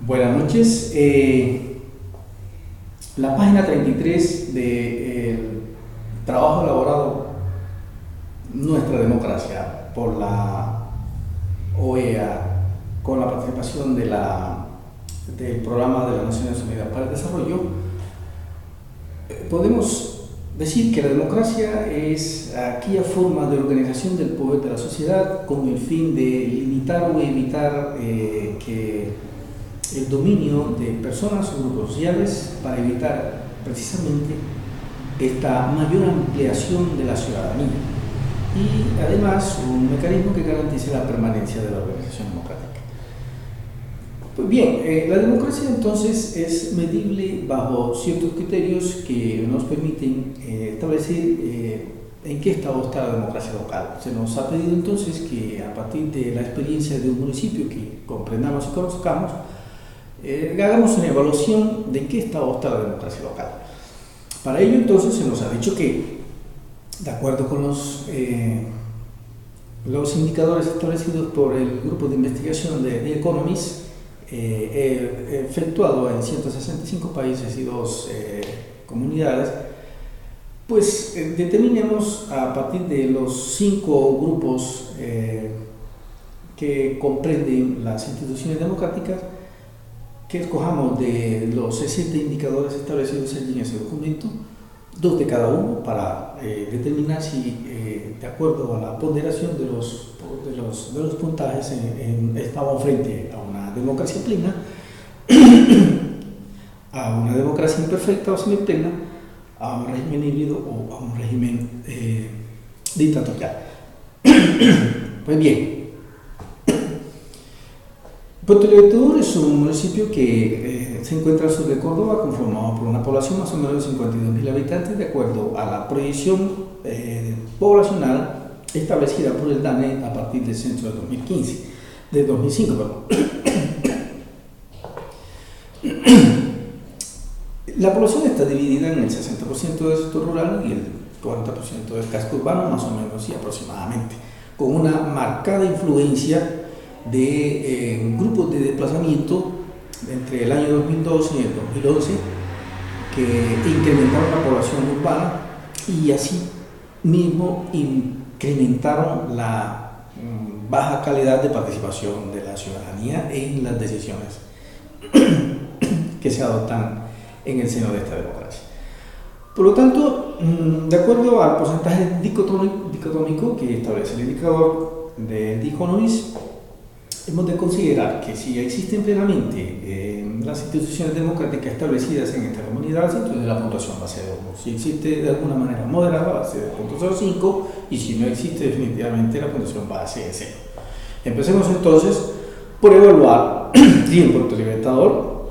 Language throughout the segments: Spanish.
Buenas noches. La página 33 del trabajo elaborado Nuestra Democracia por la OEA con la participación del Programa de las Naciones Unidas para el Desarrollo, podemos decir que la democracia es aquella forma de organización del poder de la sociedad con el fin de limitar o evitar que el dominio de personas o grupos sociales, para evitar precisamente esta mayor ampliación de la ciudadanía y además un mecanismo que garantice la permanencia de la organización democrática. Pues bien, la democracia entonces es medible bajo ciertos criterios que nos permiten establecer en qué estado está la democracia local. Se nos ha pedido entonces que a partir de la experiencia de un municipio que comprendamos y conozcamos, hagamos una evaluación de en qué estado está la democracia local. Para ello entonces se nos ha dicho que, de acuerdo con los indicadores establecidos por el grupo de investigación de The Economist, efectuado en 165 países y 2 comunidades, pues determinemos a partir de los 5 grupos que comprenden las instituciones democráticas, que escojamos de los 60 indicadores establecidos allí en ese documento, 2 de cada uno para determinar si, de acuerdo a la ponderación de los puntajes, estamos frente a una democracia plena, a una democracia imperfecta o semiplena, a un régimen híbrido o a un régimen dictatorial. Pues bien, Puerto Libertador es un municipio que se encuentra al sur de Córdoba, conformado por una población más o menos de 52.000 habitantes, de acuerdo a la proyección poblacional establecida por el DANE a partir del censo de 2005. La población está dividida en el 60% del sector rural y el 40% del casco urbano, más o menos y aproximadamente, con una marcada influencia de grupos de desplazamiento entre el año 2012 y el 2011 que incrementaron la población urbana y así mismo incrementaron la baja calidad de participación de la ciudadanía en las decisiones que se adoptan en el seno de esta democracia. Por lo tanto, de acuerdo al porcentaje dicotómico que establece el indicador de The Economist, hemos de considerar que si existen plenamente las instituciones democráticas establecidas en esta comunidad, entonces la puntuación va a ser 1. Si existe de alguna manera moderada, va a ser 0.05, y si no existe definitivamente, la puntuación va a ser 0. Empecemos entonces por evaluar si en Puerto Libertador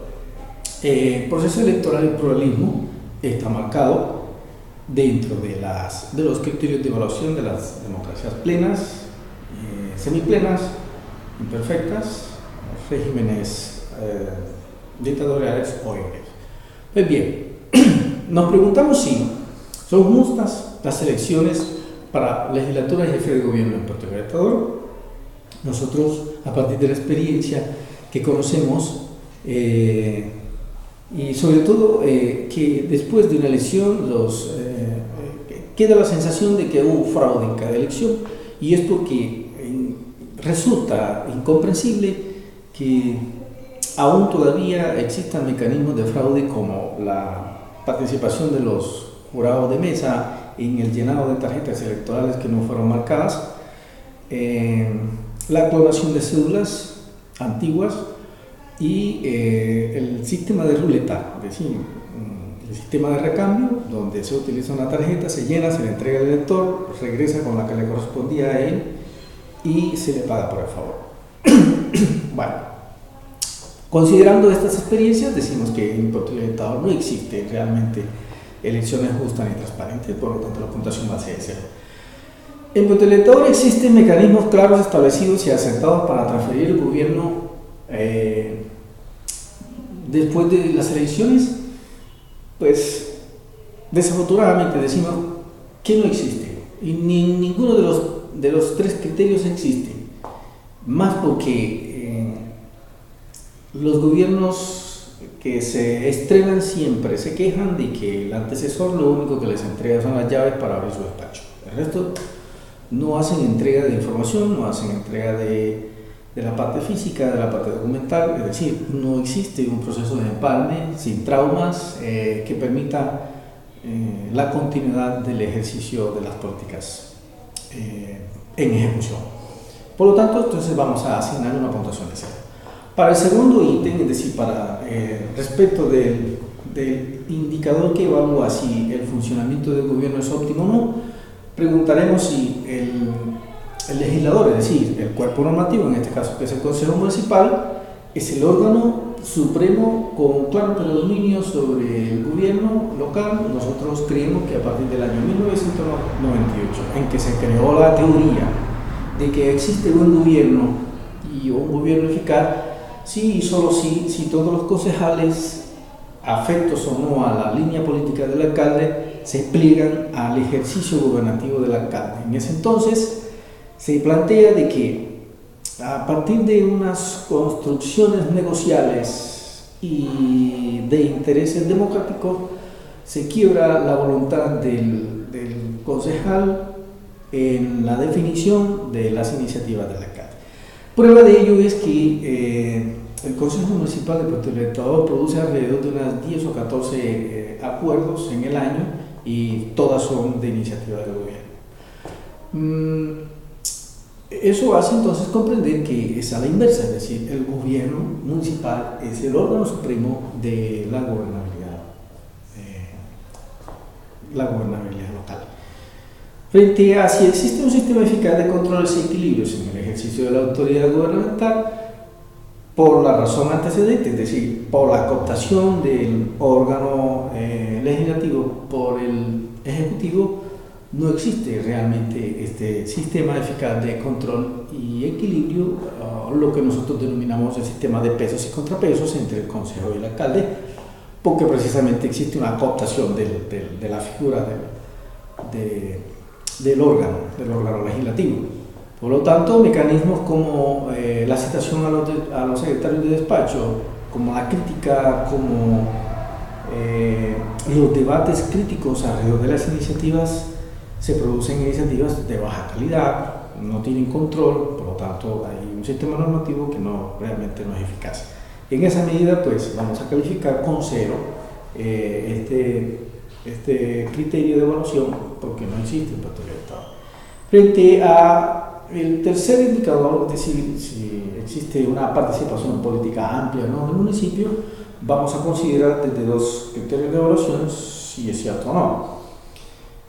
el proceso electoral y pluralismo está marcado dentro de los criterios de evaluación de las democracias plenas, semiplenas, imperfectas, regímenes dictatoriales o híbridos. Pues bien, nos preguntamos si son justas las elecciones para legislatura y jefe de gobierno en Puerto Libertador. Nosotros, a partir de la experiencia que conocemos, y sobre todo que después de una elección queda la sensación de que hubo fraude en cada elección, y es porque resulta incomprensible que aún todavía existan mecanismos de fraude como la participación de los jurados de mesa en el llenado de tarjetas electorales que no fueron marcadas, la clonación de cédulas antiguas y el sistema de ruleta, es decir, el sistema de recambio, donde se utiliza una tarjeta, se llena, se le entrega al elector, regresa con la que le correspondía a él y se le paga por el favor. Bueno, considerando estas experiencias, decimos que en Puerto Libertador no existe realmente elecciones justas ni transparentes, por lo tanto la puntuación va a ser 0. En Puerto Libertador existen mecanismos claros establecidos y aceptados para transferir el gobierno después de las elecciones. Pues desafortunadamente decimos que no existe, y ninguno de los 3 criterios existe, más porque los gobiernos que se estrenan siempre se quejan de que el antecesor lo único que les entrega son las llaves para abrir su despacho. El resto no hacen entrega de información, no hacen entrega de la parte física, de la parte documental, es decir, no existe un proceso de empalme sin traumas que permita la continuidad del ejercicio de las políticas en ejecución. Por lo tanto, entonces vamos a asignar una puntuación de 0. Para el segundo ítem, es decir, para respecto del indicador que evalúa si el funcionamiento del gobierno es óptimo o no, preguntaremos si el legislador, es decir, el cuerpo normativo, en este caso que es el Consejo Municipal, es el órgano supremo con claro predominio sobre el gobierno local. Nosotros creemos que a partir del año 1998, en que se creó la teoría de que existe un gobierno y un gobierno eficaz, sí y solo si todos los concejales, afectos o no a la línea política del alcalde, se pliegan al ejercicio gubernativo del alcalde. En ese entonces se plantea de que a partir de unas construcciones negociales y de intereses democráticos se quiebra la voluntad del concejal en la definición de las iniciativas del alcalde. Prueba de ello es que el Consejo Municipal de Puerto Libertador produce alrededor de unas 10 o 14 acuerdos en el año y todas son de iniciativa del gobierno. Eso hace entonces comprender que es a la inversa, es decir, el gobierno municipal es el órgano supremo de la gobernabilidad local. Frente a si existe un sistema eficaz de controles y equilibrios en el ejercicio de la autoridad gubernamental, por la razón antecedente, es decir, por la cooptación del órgano legislativo por el ejecutivo, no existe realmente este sistema eficaz de control y equilibrio, lo que nosotros denominamos el sistema de pesos y contrapesos entre el consejo y el alcalde, porque precisamente existe una cooptación de la figura del órgano legislativo. Por lo tanto, mecanismos como la citación a los secretarios de despacho, como la crítica, como los debates críticos alrededor de las iniciativas, se producen iniciativas de baja calidad, no tienen control, por lo tanto hay un sistema normativo que realmente no es eficaz. En esa medida, pues vamos a calificar con 0 este criterio de evaluación, porque no existe en Puerto Libertador. Frente a el tercer indicador, es decir, si existe una participación política amplia o no en el municipio, vamos a considerar desde 2 criterios de evaluación si es cierto o no.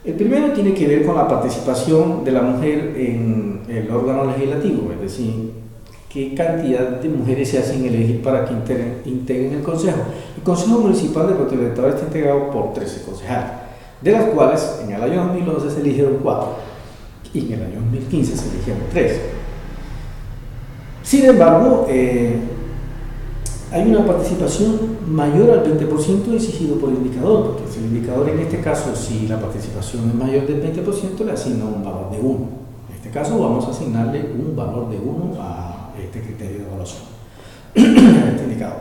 El primero tiene que ver con la participación de la mujer en el órgano legislativo, es decir, qué cantidad de mujeres se hacen elegir para que integren el consejo. El Consejo Municipal de Puerto Libertador está integrado por 13 concejales, de las cuales en el año 2011 se eligieron 4 y en el año 2015 se eligieron 3. Sin embargo, hay una participación mayor al 20% exigido por el indicador, porque el indicador en este caso, si la participación es mayor del 20%, le asigna un valor de 1. En este caso vamos a asignarle un valor de 1 a este criterio de evaluación, a este indicador.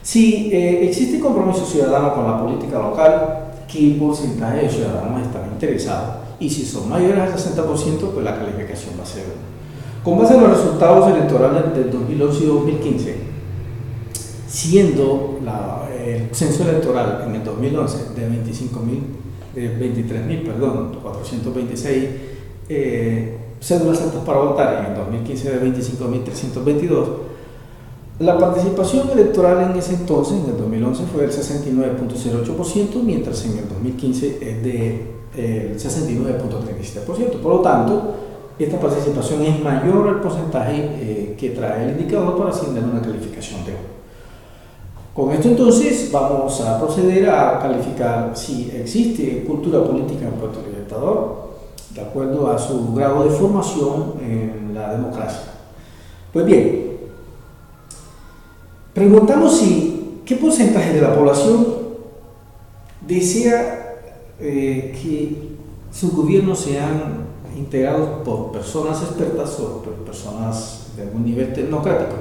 Si existe compromiso ciudadano con la política local, ¿qué porcentaje de ciudadanos están interesados? Y si son mayores al 60%, pues la calificación va a ser 1. Con base en los resultados electorales del 2011 y 2015, siendo el censo electoral en el 2011 de 23.426 cédulas aptas para votar, y en el 2015 de 25.322, la participación electoral en ese entonces, en el 2011, fue del 69.08%, mientras en el 2015 es del 69.37%. Por lo tanto, esta participación es mayor al porcentaje que trae el indicador para asignar una calificación de 1. Con esto entonces vamos a proceder a calificar si existe cultura política en Puerto Libertador de acuerdo a su grado de formación en la democracia. Pues bien, preguntamos qué porcentaje de la población desea que sus gobiernos sean integrados por personas expertas o por personas de algún nivel tecnocrático.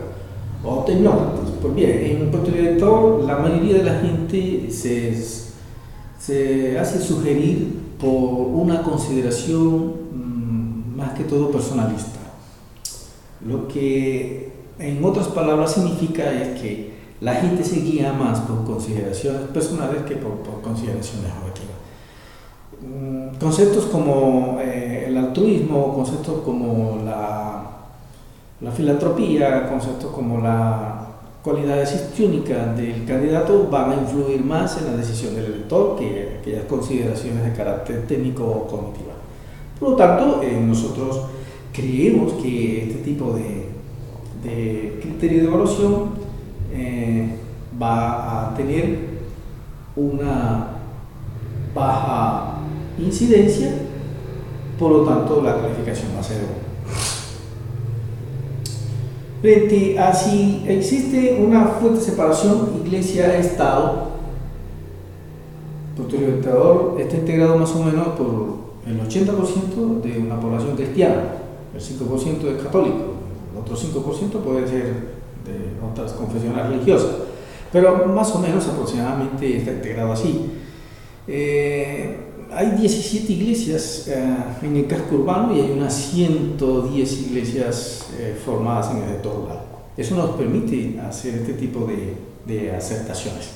o tecnócratas. Pues bien, en Puerto Libertador la mayoría de la gente se hace sugerir por una consideración más que todo personalista. Lo que en otras palabras significa es que la gente se guía más por consideraciones personales que por consideraciones objetivas. Conceptos como el altruismo, conceptos como la filantropía, conceptos como las cualidades histriónicas del candidato van a influir más en la decisión del elector que aquellas consideraciones de carácter técnico o cognitiva. Por lo tanto, nosotros creemos que este tipo de criterio de evaluación va a tener una baja incidencia, por lo tanto la calificación va a ser 1. Frente a si existe una fuerte separación iglesia-estado, Puerto Libertador está integrado más o menos por el 80% de una población cristiana, el 5% es católico, el otro 5% puede ser de otras confesiones religiosas, pero más o menos aproximadamente está integrado así. Hay 17 iglesias en el casco urbano y hay unas 110 iglesias formadas en el sector rural. Eso nos permite hacer este tipo de aceptaciones.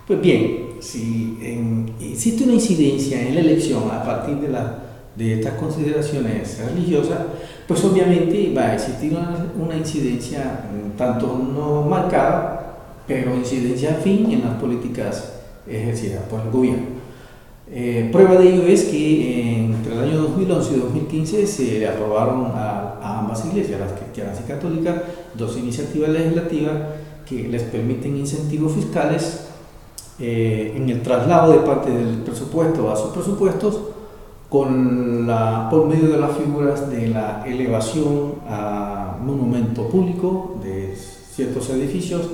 Pues bien, si existe una incidencia en la elección a partir de estas consideraciones religiosas, pues obviamente va a existir una incidencia tanto no marcada, pero incidencia afín en las políticas ejercidas por el gobierno. Prueba de ello es que entre el año 2011 y 2015 se aprobaron a ambas iglesias, las cristianas y católicas, 2 iniciativas legislativas que les permiten incentivos fiscales en el traslado de parte del presupuesto a sus presupuestos por medio de las figuras de la elevación a monumento público de ciertos edificios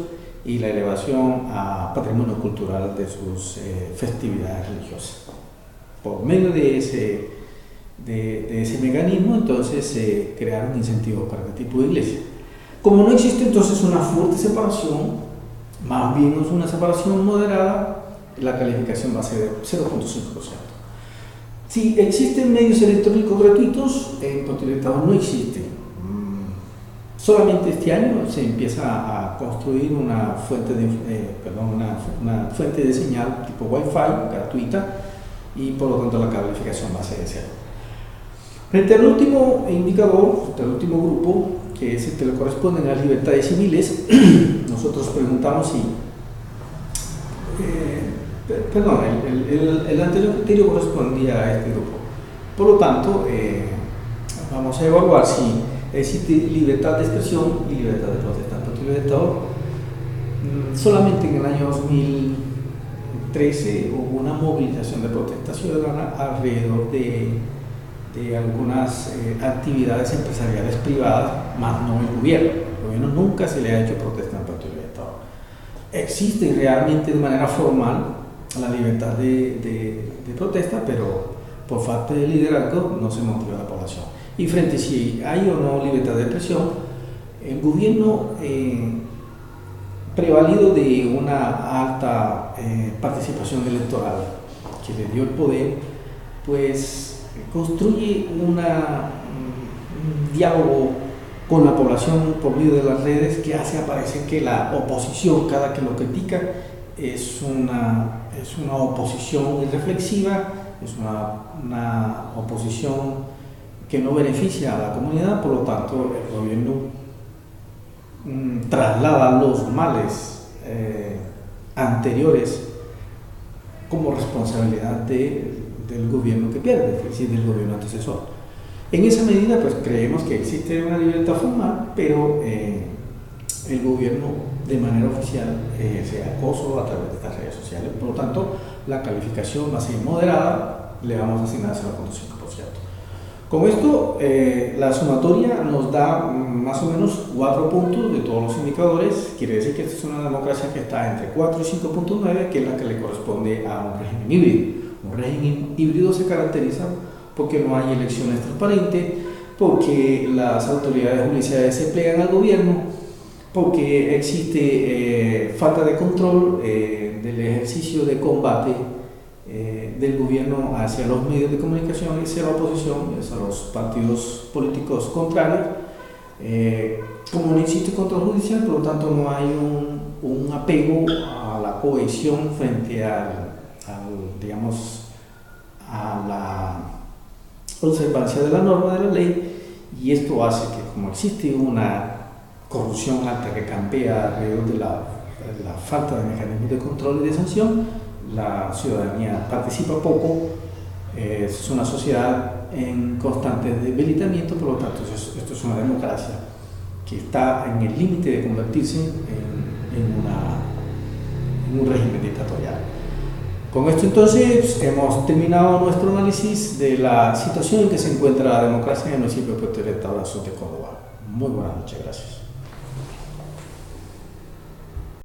y la elevación a patrimonio cultural de sus festividades religiosas. Por medio de ese mecanismo, entonces se crearon incentivos para este tipo de iglesias. Como no existe entonces una fuerte separación, más bien es una separación moderada, la calificación va a ser de 0.5%. Si existen medios electrónicos gratuitos, en Puerto Libertador no existen. Solamente este año se empieza a construir una fuente de señal tipo Wi-Fi gratuita y por lo tanto la calificación va a ser de 0. Frente al último indicador, frente al último grupo, que es el que le corresponde a las libertades civiles, nosotros preguntamos si el anterior criterio correspondía a este grupo. Por lo tanto, vamos a evaluar si existe libertad de expresión y libertad de protesta en Puerto Libertador. Solamente en el año 2013 hubo una movilización de protesta ciudadana alrededor de algunas actividades empresariales privadas, más no el gobierno. El gobierno nunca se le ha hecho protesta en Puerto Libertador. Existe realmente de manera formal la libertad de protesta, pero por falta de liderazgo no se motiva a la población. Y frente a si hay o no libertad de expresión, el gobierno, prevalido de una alta participación electoral que le dio el poder, pues construye un diálogo con la población por medio de las redes que hace aparecer que la oposición, cada que lo critica, es una oposición irreflexiva, es una oposición que no beneficia a la comunidad. Por lo tanto el gobierno traslada los males anteriores como responsabilidad del gobierno que pierde, es decir, del gobierno antecesor. En esa medida, pues creemos que existe una libertad formal, pero el gobierno de manera oficial ejerce acoso a través de estas redes sociales. Por lo tanto, la calificación va a ser moderada, le vamos a asignar 0.5%. Con esto, la sumatoria nos da más o menos 4 puntos de todos los indicadores. Quiere decir que esta es una democracia que está entre 4 y 5.9, que es la que le corresponde a un régimen híbrido. Un régimen híbrido se caracteriza porque no hay elecciones transparentes, porque las autoridades judiciales se plegan al gobierno, porque existe falta de control del ejercicio de combate del gobierno hacia los medios de comunicación, hacia la oposición, hacia los partidos políticos contrarios. Como no existe control judicial, por lo tanto no hay un apego a la cohesión frente digamos, a la observancia de la norma de la ley, y esto hace que, como existe una corrupción alta que campea alrededor de la falta de mecanismos de control y de sanción, la ciudadanía participa poco, es una sociedad en constante debilitamiento, por lo tanto esto es una democracia que está en el límite de convertirse en un régimen dictatorial. Con esto entonces hemos terminado nuestro análisis de la situación en que se encuentra la democracia en el municipio de Puerto Abrazos de Córdoba. Muy buenas noches, gracias.